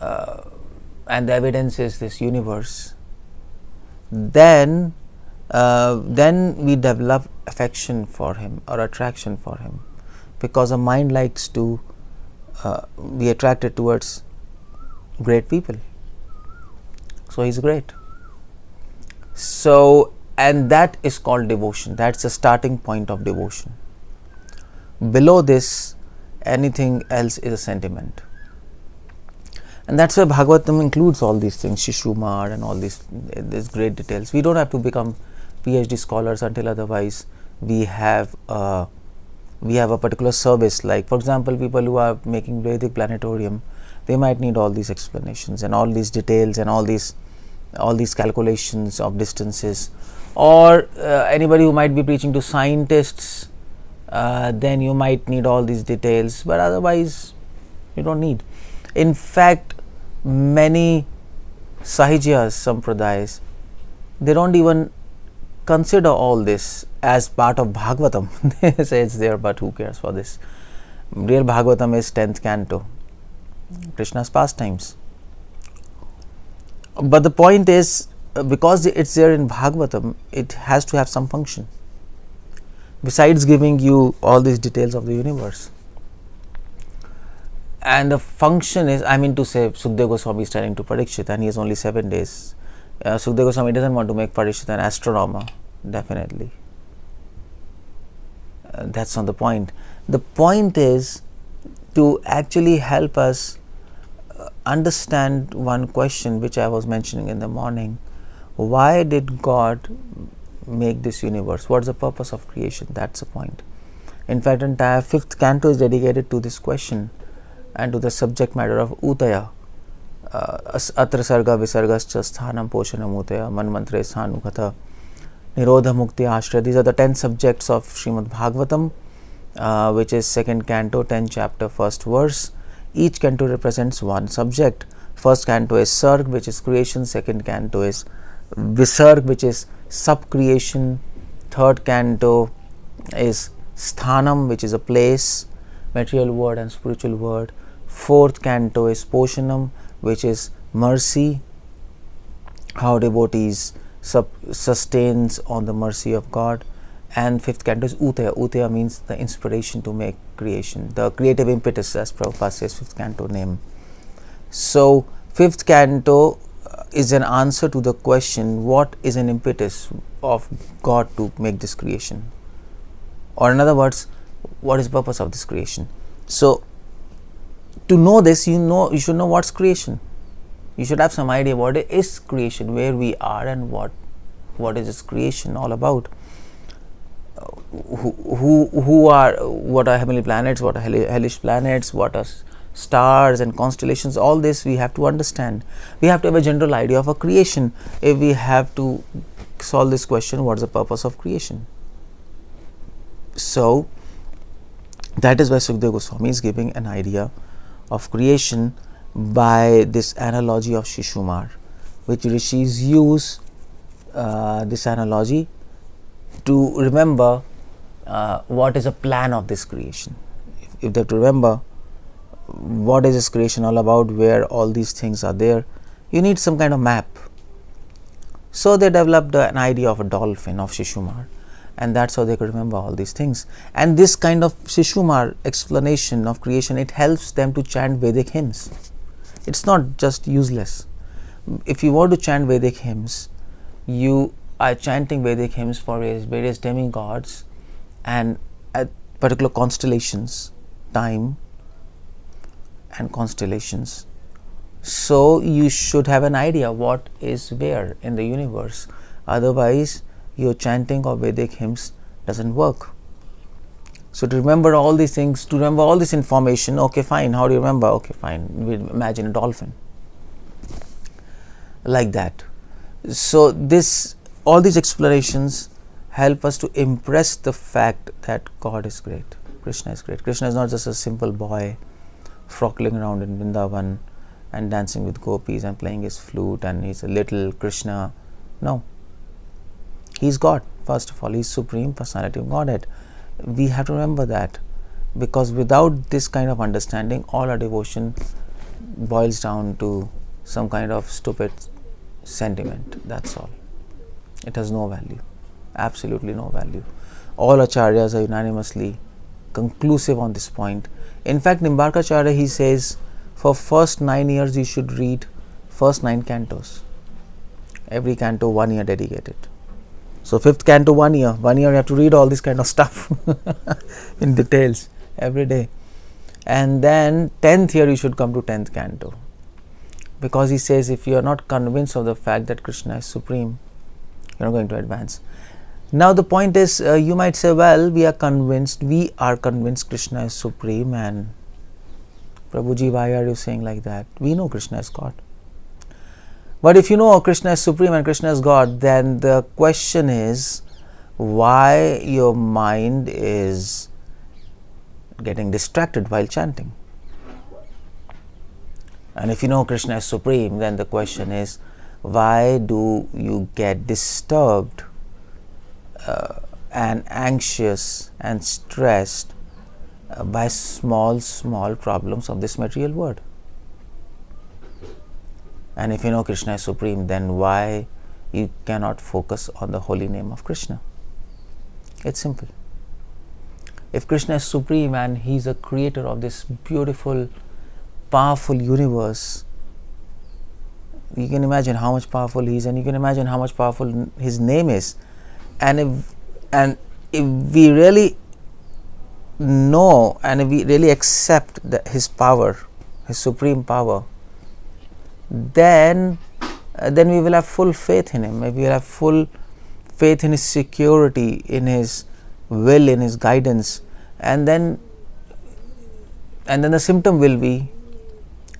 and the evidence is this universe, then we develop affection for him or attraction for him, because the mind likes to be attracted towards great people. So he's great. So, and that is called devotion. That's the starting point of devotion. Below this, anything else is a sentiment. And that's why Bhagavatam includes all these things, Sisumara and all these great details. We don't have to become PhD scholars until otherwise we have a particular service. Like, for example, people who are making Vedic planetarium, they might need all these explanations and all these details and all these calculations of distances, or anybody who might be preaching to scientists, then you might need all these details, but otherwise you don't need. In fact, many Sahijyas, Sampradayas, they don't even consider all this as part of Bhagavatam. They say it's there, but who cares for this? Real Bhagavatam is 10th canto, Krishna's pastimes. But the point is, because it's there in Bhagavatam, it has to have some function besides giving you all these details of the universe. And the function is, I mean to say, 𝗙𝗪𝗪 Goswami is telling to Parikshit, and he has only 7 days. 𝗙𝗪𝗪 Goswami doesn't want to make Parikshit an astronomer, definitely. That's not the point. The point is to actually help us understand one question which I was mentioning in the morning. Why did God make this universe? What's the purpose of creation? That's the point. In fact, entire 5th canto is dedicated to this question and to the subject matter of 𝗪𝗪𝗪. atra sarga visargascha sthanam poshanam 𝗪𝗪𝗪 manmantre sanukatha nirodha mukti ashra. These are the 10 subjects of Srimad Bhagavatam, which is 2nd canto, 10th chapter, 1st verse. Each canto represents one subject. 1st canto is Sarg, which is creation. 2nd canto is Visarg, which is sub-creation. 3rd canto is Sthanam, which is a place, material world and spiritual world. 4th canto is Poshanam, which is mercy, how devotees sustains on the mercy of God. And 5th canto is 𝗪𝗪𝗪. 𝗪𝗪𝗪 means the inspiration to make creation, the creative impetus, as Prabhupada says, 5th canto name. So 5th canto is an answer to the question, what is an impetus of God to make this creation? Or in other words, what is the purpose of this creation? So to know this, you should know what's creation. You should have some idea what is creation, where we are, and what is this creation all about. What are heavenly planets, what are hellish planets, what are stars and constellations. All this we have to understand. We have to have a general idea of a creation if we have to solve this question, what is the purpose of creation? So that is why 𝗙𝗪𝗪 Goswami is giving an idea of creation by this analogy of Sisumara, which rishis use this analogy to remember what is a plan of this creation. If they have to remember what is this creation all about, where all these things are there, you need some kind of map. So they developed an idea of a dolphin, of Sisumara, and that's how they could remember all these things. And this kind of Sisumara explanation of creation, it helps them to chant Vedic hymns. It's not just useless. If you want to chant Vedic hymns, you are chanting Vedic hymns for various demigods and at particular constellations, time and constellations. So you should have an idea what is where in the universe. Otherwise, your chanting of Vedic hymns doesn't work. So to remember all these things, to remember all this information, okay fine, how do you remember? Okay fine, we imagine a dolphin. Like that. So all these explanations help us to impress the fact that God is great, Krishna is great. Krishna is not just a simple boy frolicking around in Vrindavan and dancing with gopis and playing his flute and he's a little Krishna. No. He's God, first of all. He's Supreme Personality of Godhead. We have to remember that, because without this kind of understanding, all our devotion boils down to some kind of stupid sentiment. That's all. It has no value. Absolutely no value. All acharyas are unanimously conclusive on this point. In fact, Nimbarkacharya, he says, for first 9 years you should read first 9 cantos. Every canto 1 year dedicated. So 5th canto 1 year. 1 year you have to read all this kind of stuff in details every day. And then 10th year you should come to 10th canto. Because he says if you are not convinced of the fact that Krishna is supreme, you are not going to advance. Now the point is, you might say, well, we are convinced Krishna is supreme, and Prabhuji, why are you saying like that? We know Krishna is God. But if you know Krishna is Supreme and Krishna is God, then the question is why your mind is getting distracted while chanting. And if you know Krishna is Supreme, then the question is why do you get disturbed and anxious and stressed by small problems of this material world? And if you know Krishna is Supreme, then why you cannot focus on the holy name of Krishna? It's simple. If Krishna is Supreme and He is a creator of this beautiful, powerful universe, you can imagine how much powerful He is, and you can imagine how much powerful His name is. And if we really know and if we really accept His power, His supreme power, then we will have full faith in Him. We will have full faith in His security, in His will, in His guidance, and then the symptom will be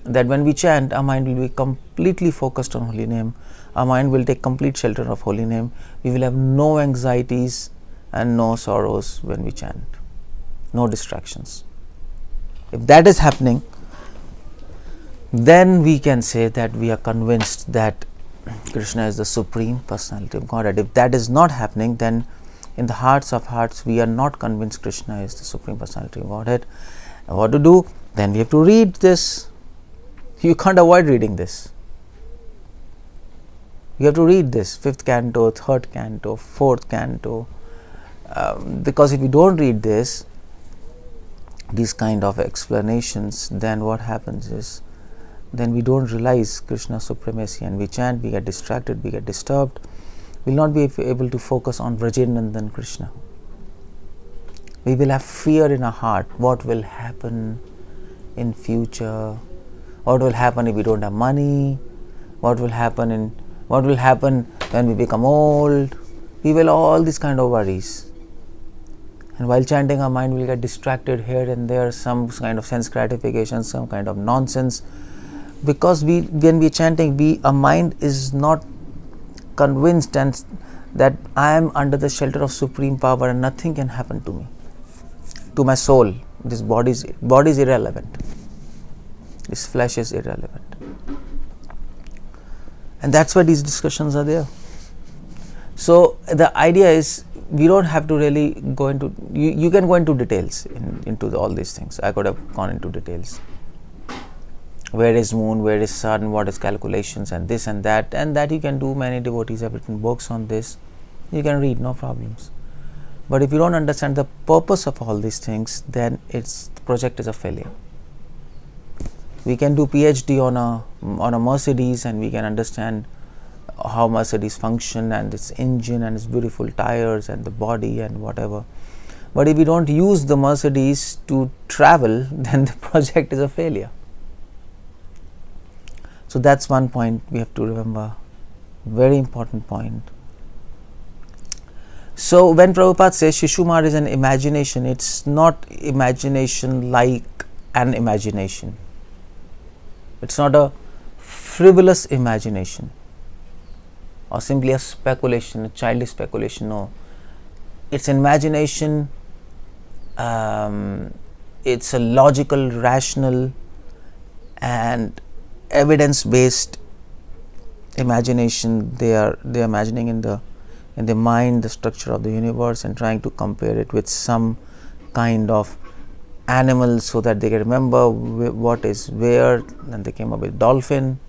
that when we chant, our mind will be completely focused on holy name. Our mind will take complete shelter of holy name. We will have no anxieties and no sorrows when we chant, no distractions. If that is happening, then we can say that we are convinced that Krishna is the Supreme Personality of Godhead. If that is not happening, then in the hearts of hearts we are not convinced Krishna is the Supreme Personality of Godhead. And what to do? Then we have to read this. You can't avoid reading this. You have to read this 5th canto, 3rd canto, 4th canto, because if you don't read this, these kind of explanations, then what happens is, then we don't realize Krishna's supremacy and we chant, we get distracted, we get disturbed. We will not be able to focus on Vrajenandan Krishna. We will have fear in our heart. What will happen in future? What will happen if we don't have money? What will happen when we become old? We will all these kind of worries. And while chanting, our mind will get distracted here and there, some kind of sense gratification, some kind of nonsense. Because when we are chanting, our mind is not convinced and that I am under the shelter of supreme power and nothing can happen to me, to my soul. This body is irrelevant. This flesh is irrelevant. And that's why these discussions are there. So the idea is, we don't have to really go into, you can go into details into all these things. I could have gone into details. Where is moon, where is sun, what is calculations and this and that you can do. Many devotees have written books on this. You can read, no problems. But if you don't understand the purpose of all these things, then the project is a failure. We can do PhD on a Mercedes and we can understand how Mercedes function and its engine and its beautiful tires and the body and whatever. But if we don't use the Mercedes to travel, then the project is a failure. So that's one point we have to remember, very important point. So when Prabhupada says Sisumara is an imagination, it's not imagination like an imagination. It's not a frivolous imagination or simply a speculation, a childish speculation. No, it's an imagination. It's a logical, rational, and evidence-based imagination. They are imagining in the mind the structure of the universe and trying to compare it with some kind of animal so that they can remember what is where. And they came up with dolphin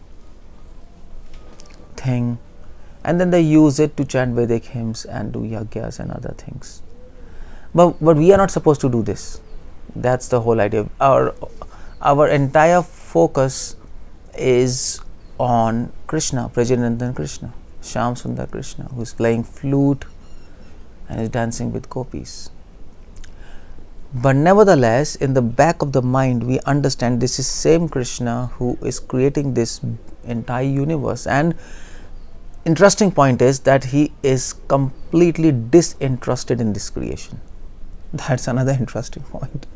thing, and then they use it to chant Vedic hymns and do yagyas and other things. But we are not supposed to do this. That's the whole idea. Our entire focus is on Krishna, Vrajenandan Krishna, Shyam Sundar Krishna, who is playing flute and is dancing with gopis. But nevertheless, in the back of the mind, we understand this is same Krishna who is creating this entire universe. And interesting point is that he is completely disinterested in this creation. That's another interesting point.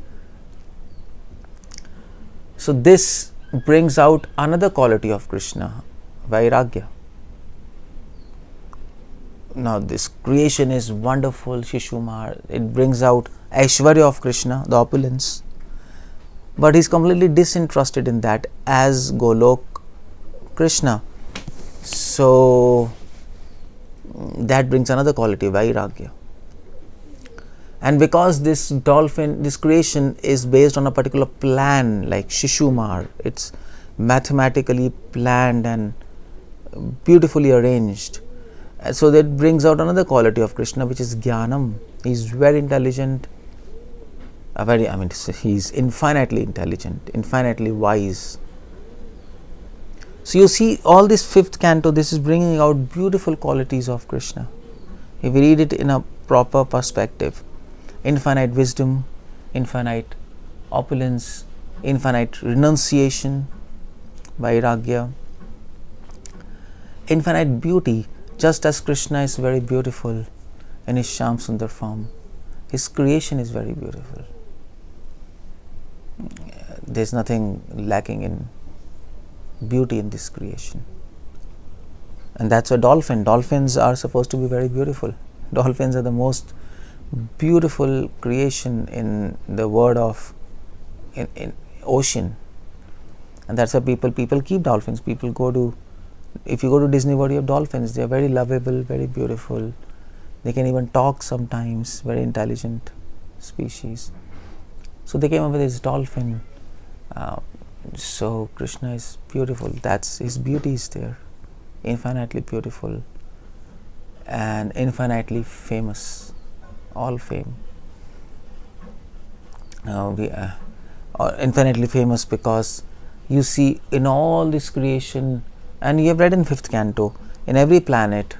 So this brings out another quality of Krishna, Vairagya. Now this creation is wonderful, Sisumara. It brings out Aishwarya of Krishna, the opulence. But he's completely disinterested in that as Golok Krishna. So that brings another quality, Vairagya. And because this dolphin, this creation is based on a particular plan, like Sisumara, it's mathematically planned and beautifully arranged. So that brings out another quality of Krishna, which is Jnanam. He's very intelligent, he's infinitely intelligent, infinitely wise. So you see, all this fifth canto, this is bringing out beautiful qualities of Krishna. If we read it in a proper perspective, infinite wisdom, infinite opulence, infinite renunciation, Vairagya, infinite beauty. Just as Krishna is very beautiful in his Shyam Sundar form, his creation is very beautiful. There's nothing lacking in beauty in this creation. And that's a dolphin. Dolphins are supposed to be very beautiful. Dolphins are the most beautiful creation in the world of in ocean. And that's why people keep dolphins. People go to, if you go to Disney World, you have dolphins. They are very lovable, very beautiful. They can even talk sometimes, very intelligent species. So they came up with this dolphin. So Krishna is beautiful. That's his beauty is there, infinitely beautiful and infinitely famous, all fame. We are infinitely famous because you see in all this creation, and you have read in 5th canto, in every planet,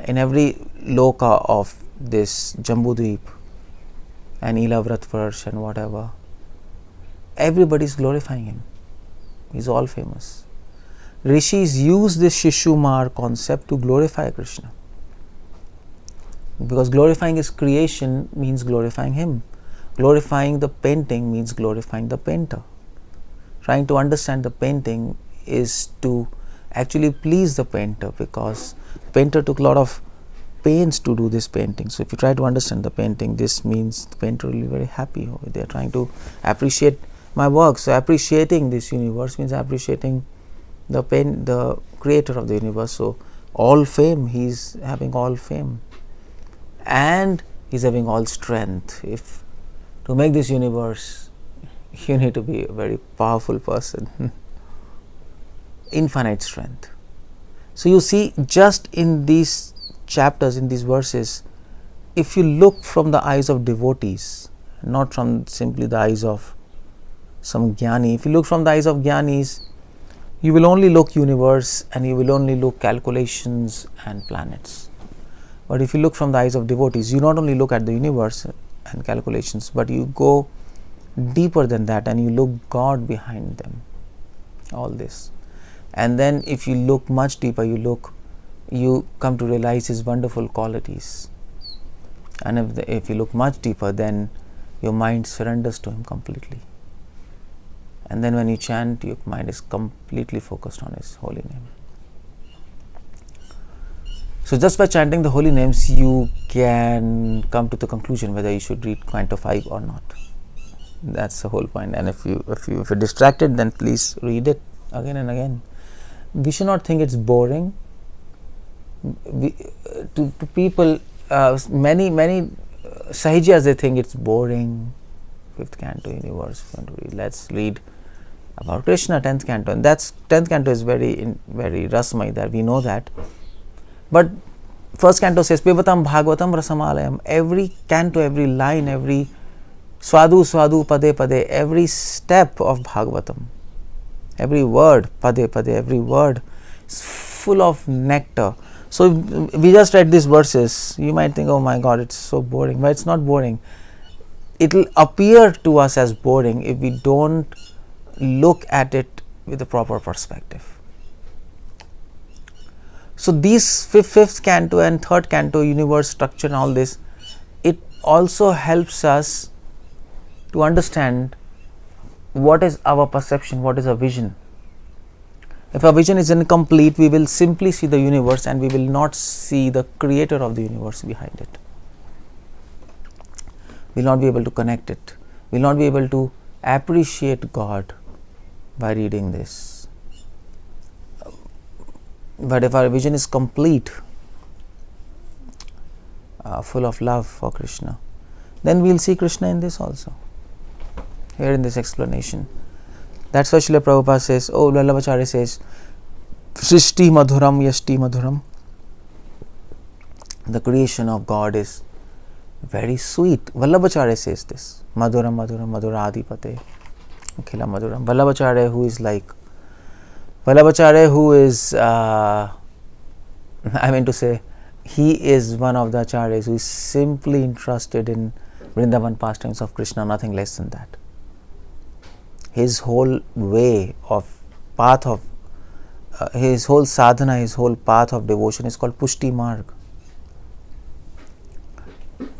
in every loka of this Jambudweep and Ilavratvarsh and whatever, everybody is glorifying him. He's all famous. Rishis use this Sisumara concept to glorify Krishna, because glorifying his creation means glorifying him. Glorifying the painting means glorifying the painter. Trying to understand the painting is to actually please the painter, because the painter took a lot of pains to do this painting. So if you try to understand the painting, this means the painter will be very happy over there, trying to appreciate my work. So appreciating this universe means appreciating the creator of the universe. So all fame, he's having all fame, and he's having all strength. If to make this universe, you need to be a very powerful person. Infinite strength. So you see, just in these chapters, in these verses, if you look from the eyes of devotees, not from simply the eyes of some jnani, if you look from the eyes of jnanis, you will only look universe and you will only look calculations and planets. But if you look from the eyes of devotees, you not only look at the universe and calculations, but you go deeper than that and you look God behind them, all this. And then if you look much deeper, you come to realize his wonderful qualities. And if you look much deeper, then your mind surrenders to him completely. And then when you chant, your mind is completely focused on his holy name. So just by chanting the holy names, you can come to the conclusion whether you should read Canto 5 or not. That's the whole point. And if you're distracted, then please read it again and again. We should not think it's boring. To people, many Sahijas, they think it's boring. 5th canto universe, let's read about Krishna, 10th canto, and that's 10th canto is very rasmai, that we know that. But 1st canto says Pibatam Bhagavatam Rasamalayam. Every canto, every line, every swadu pade pade, every step of Bhagavatam, every word pade pade, every word is full of nectar. So we just read these verses, you might think, oh my God, it's so boring. But it's not boring. It will appear to us as boring if we don't look at it with a proper perspective. So these 5th canto and 3rd canto, universe structure and all this, it also helps us to understand what is our perception, what is our vision. If our vision is incomplete, we will simply see the universe and we will not see the creator of the universe behind it. We will not be able to connect it. We will not be able to appreciate God by reading this. But if our vision is complete, full of love for Krishna, then we will see Krishna in this also, here in this explanation. That's why Srila Prabhupada says, 𝗪𝗲𝗪𝗀𝗪𝗃 says, Srishti madhuram yashti madhuram. The creation of God is very sweet. 𝗪𝗲𝗪𝗃 says this. Madhuram madhuram madhuradipate khila madhuram. 𝗪𝗲𝗪𝗃 who is like, 𝗪𝗲𝗪𝗃 who is, he is one of the acharyas who is simply interested in Vrindavan pastimes of Krishna, nothing less than that. His whole way of path of, his whole sadhana, his whole path of devotion is called Pushti Marg.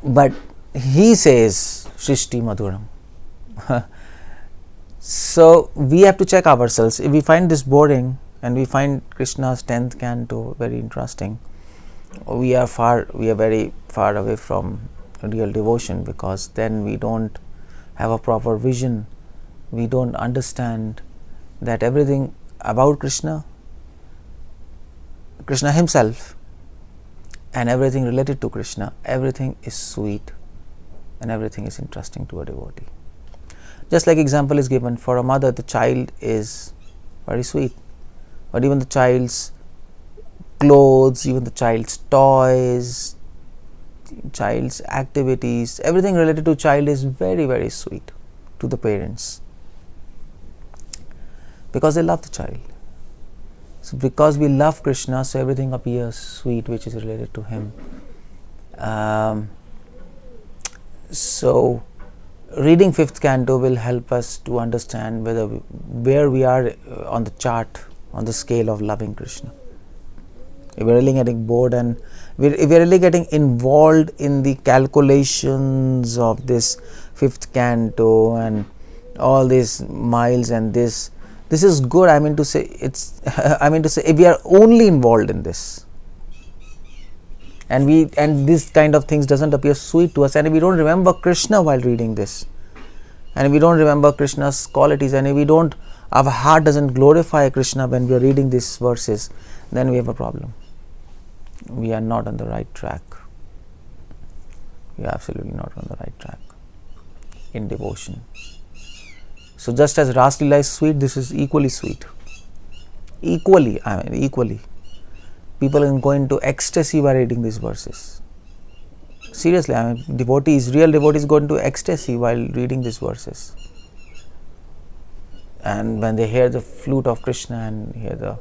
But he says Srishti Madhuram. So we have to check ourselves. If we find this boring and we find Krishna's 10th canto very interesting, we are very far away from real devotion, because then we don't have a proper vision. We don't understand that everything about Krishna, Krishna himself, and everything related to Krishna, everything is sweet and everything is interesting to a devotee. Just like example is given, for a mother the child is very sweet, but even the child's clothes, even the child's toys, child's activities, everything related to child is very, very sweet to the parents, because they love the child. So because we love Krishna, so everything appears sweet which is related to him. So reading 5th canto will help us to understand where we are on the chart, on the scale of loving Krishna. If we're really getting bored and if we're really getting involved in the calculations of this 5th canto and all these miles and this is good. If we are only involved in this, and this kind of things doesn't appear sweet to us, and if we don't remember Krishna while reading this, and if we don't remember Krishna's qualities, and if our heart doesn't glorify Krishna when we are reading these verses, then we have a problem. We are not on the right track. We are absolutely not on the right track in devotion. So just as Ras Leela is sweet, this is equally sweet. Equally. People can go into ecstasy by reading these verses. Seriously, real devotees go into ecstasy while reading these verses. And when they hear the flute of Krishna and hear the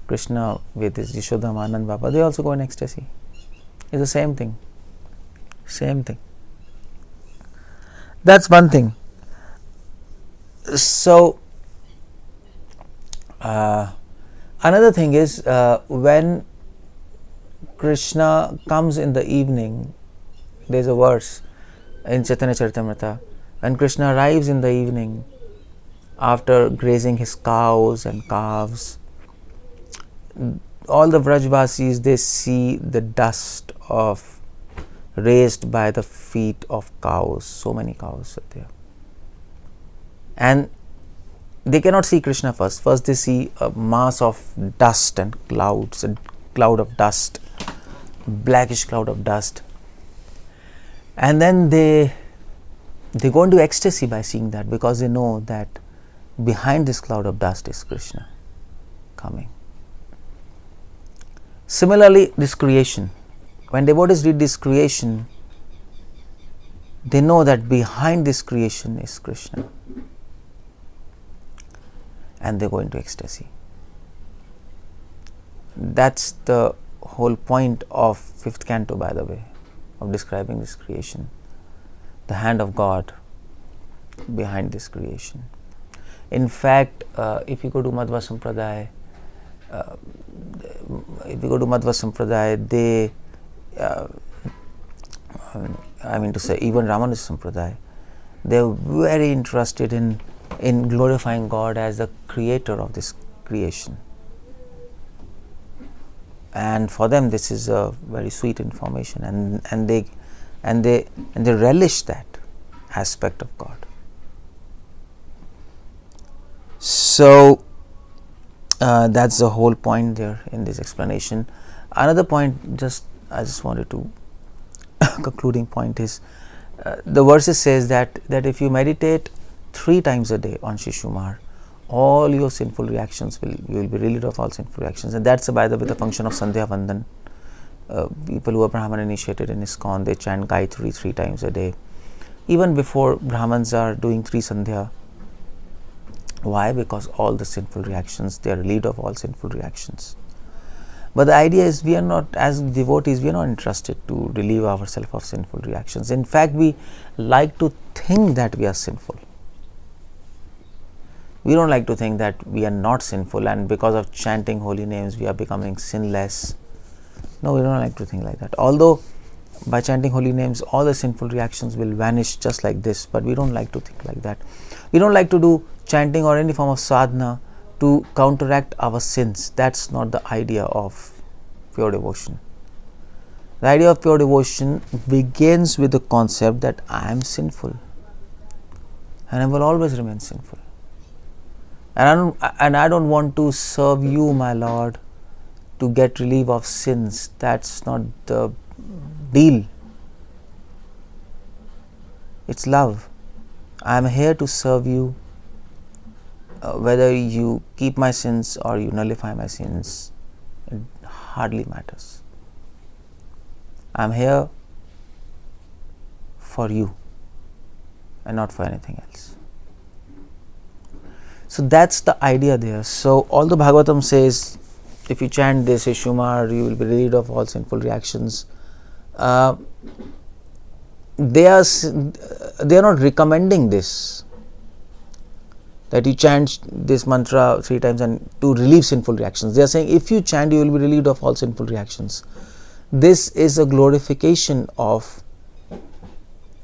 Krishna with his Yashoda Anand Baba, they also go in ecstasy. It's the same thing. Same thing. That's one thing. So, another thing is, when Krishna comes in the evening, there's a verse in Chaitanya Charitamrita, when Krishna arrives in the evening after grazing his cows and calves, all the Vrajvasis, they see the dust raised by the feet of cows. So many cows are there. And they cannot see Krishna first. First they see a mass of dust and clouds, a cloud of dust, blackish cloud of dust. And then they go into ecstasy by seeing that, because they know that behind this cloud of dust is Krishna coming. Similarly, this creation. When devotees read this creation, they know that behind this creation is Krishna. And they go into ecstasy. That's the whole point of 5th canto, by the way, of describing this creation. The hand of God behind this creation. In fact, if you go to Madhva Sampradaya, they, even Ramanuja Sampradaya, they are very interested in glorifying God as the creator of this creation. and for them this is a very sweet information, and they relish that aspect of God. So that's the whole point there in this explanation. Another point, I just wanted to concluding point is the verses says that if you meditate 3 times a day on 𝗪𝗪𝗧, all your sinful reactions you will be relieved of all sinful reactions. And that's by the way the function of Sandhya Vandan. People who are Brahman initiated in ISKCON, they chant Gayatri 3 times a day. Even before Brahmans are doing 3 Sandhya. Why? Because all the sinful reactions, they are relieved of all sinful reactions. But the idea is, we are not, as devotees, we are not interested to relieve ourselves of sinful reactions. In fact, we like to think that we are sinful. We don't like to think that we are not sinful, and because of chanting holy names we are becoming sinless. No, we don't like to think like that. Although by chanting holy names all the sinful reactions will vanish just like this, but we don't like to think like that. We don't like to do chanting or any form of sadhana to counteract our sins. That's not the idea of pure devotion. The idea of pure devotion begins with the concept that I am sinful and I will always remain sinful. And I don't want to serve you, my Lord, to get relief of sins. That's not the deal. It's love. I am here to serve you. Whether you keep my sins or you nullify my sins, it hardly matters. I am here for you and not for anything else. So that's the idea there. So although Bhagavatam says, if you chant this 𝗪𝗪𝗧, you will be relieved of all sinful reactions, they are not recommending this, that you chant this mantra 3 times and to relieve sinful reactions. They are saying, if you chant, you will be relieved of all sinful reactions. This is a glorification of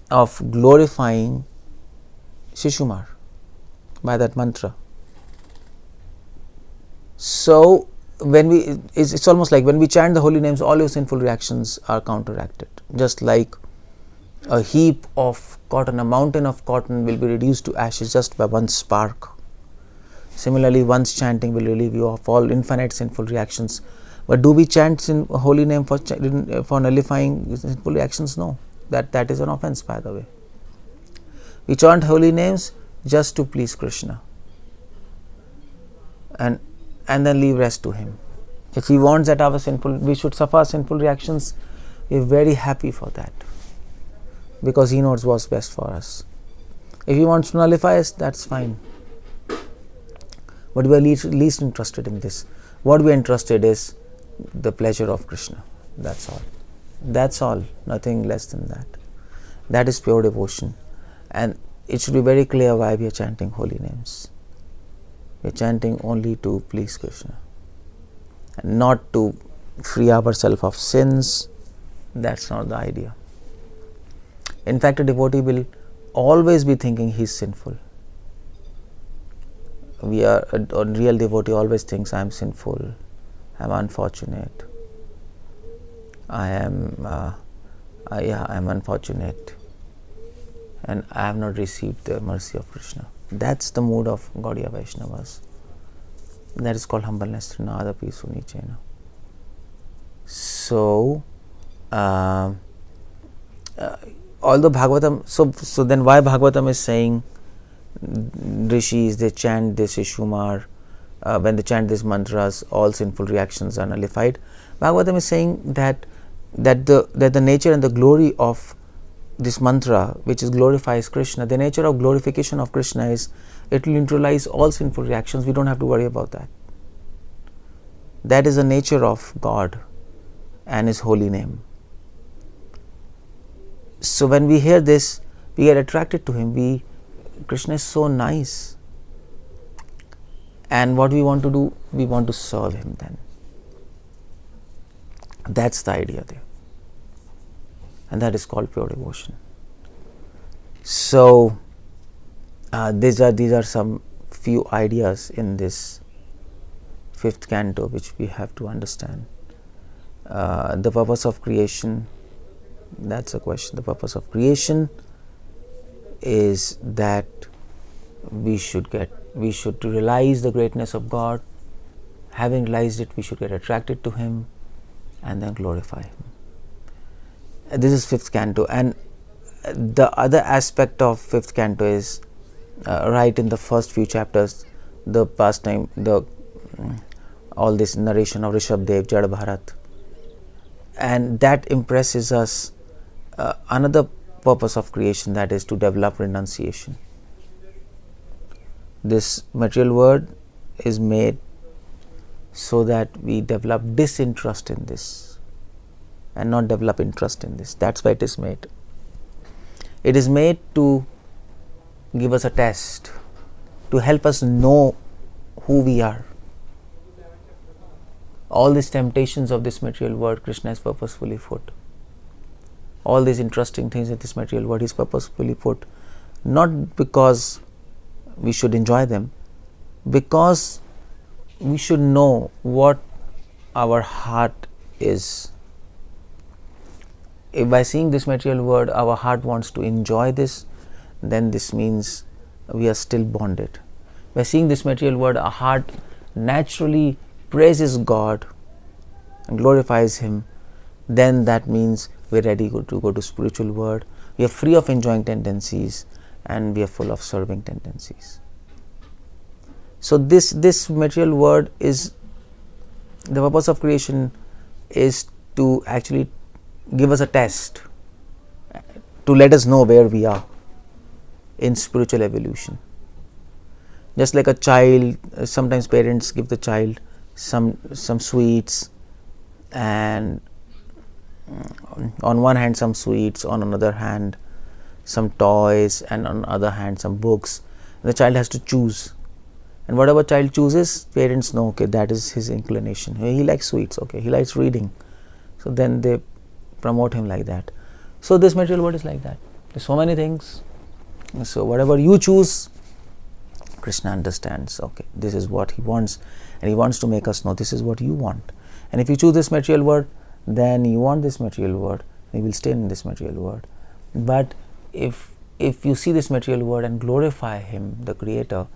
glorifying 𝗪𝗪𝗧 by that mantra. So it's almost like when we chant the holy names, all your sinful reactions are counteracted. Just like a heap of cotton, a mountain of cotton will be reduced to ashes just by one spark. Similarly, once chanting will relieve you of all infinite sinful reactions. But do we chant holy name for nullifying sinful reactions? No. That is an offense, by the way. We chant holy names just to please Krishna, and then leave rest to Him. If He wants that we should suffer sinful reactions, we are very happy for that, because He knows what's best for us. If He wants to nullify us, that's fine. But we are least interested in this. What we are interested is the pleasure of Krishna. That's all. That's all. Nothing less than that. That is pure devotion. And it should be very clear why we are chanting holy names. We are chanting only to please Krishna, and not to free ourselves of sins. That's not the idea. In fact, a devotee will always be thinking he is sinful. A real devotee always thinks, I am sinful, I am unfortunate, I am unfortunate, and I have not received the mercy of Krishna. That's the mood of Gaudiya Vaishnavas. That is called humbleness. Trinadapi sunichena. So, although Bhagavatam, so then why Bhagavatam is saying rishis, they chant this 𝗪𝗪𝗧, when they chant these mantras, all sinful reactions are nullified. Bhagavatam is saying that the nature and the glory of this mantra, which glorifies Krishna, the nature of glorification of Krishna is it will neutralize all sinful reactions. We don't have to worry about that. That is the nature of God and His holy name. So when we hear this, we get attracted to Him. Krishna is so nice. And what we want to do, we want to serve Him then. That's the idea there. And that is called pure devotion. So these are some few ideas in this 5th canto which we have to understand. The purpose of creation, that's a question. The purpose of creation is that we should realize the greatness of God. Having realized it, we should get attracted to Him and then glorify Him. This is fifth canto, and the other aspect of fifth canto is right in the first few chapters, the pastime, all this narration of 𝗪𝗲𝗪𝗀𝗪𝗲 𝗪𝗲, and that impresses us another purpose of creation, that is to develop renunciation. This material world is made so that we develop disinterest in this and not develop interest in this. That's why it is made. It is made to give us a test, to help us know who we are. All these temptations of this material world, Krishna has purposefully put. All these interesting things in this material world is purposefully put, not because we should enjoy them, because we should know what our heart is. If by seeing this material world our heart wants to enjoy this, then this means we are still bonded. By seeing this material world, our heart naturally praises God and glorifies Him, then that means we are ready to go to spiritual world. We are free of enjoying tendencies and we are full of serving tendencies. So this material world is, the purpose of creation is to actually give us a test, to let us know where we are in spiritual evolution. Just like a child, sometimes parents give the child some sweets, and on one hand some sweets, on another hand some toys, and on the other hand some books. The child has to choose, and whatever child chooses, parents know, okay, that is his inclination. He likes sweets, okay, he likes reading, so then they promote him like that. So this material world is like that. There's so many things. So whatever you choose, Krishna understands, okay, this is what He wants, and He wants to make us know this is what you want. And if you choose this material world, then you want this material world, you will stay in this material world. But if you see this material world and glorify Him, the Creator,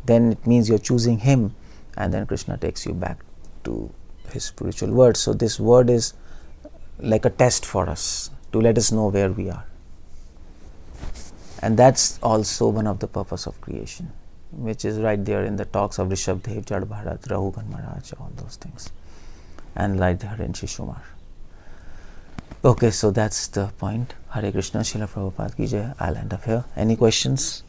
then it means you're choosing Him, and then Krishna takes you back to His spiritual world. So this word is like a test for us, to let us know where we are. And that's also one of the purpose of creation, which is right there in the talks of 𝗪𝗲𝗪𝗀𝗪𝗲 𝗪𝗲𝗪𝗀𝗪, all those things, and right there in Sisumara. Okay, so that's the point. Hare Krishna, Srila Prabhupada ki Jai. I'll end up here. Any questions?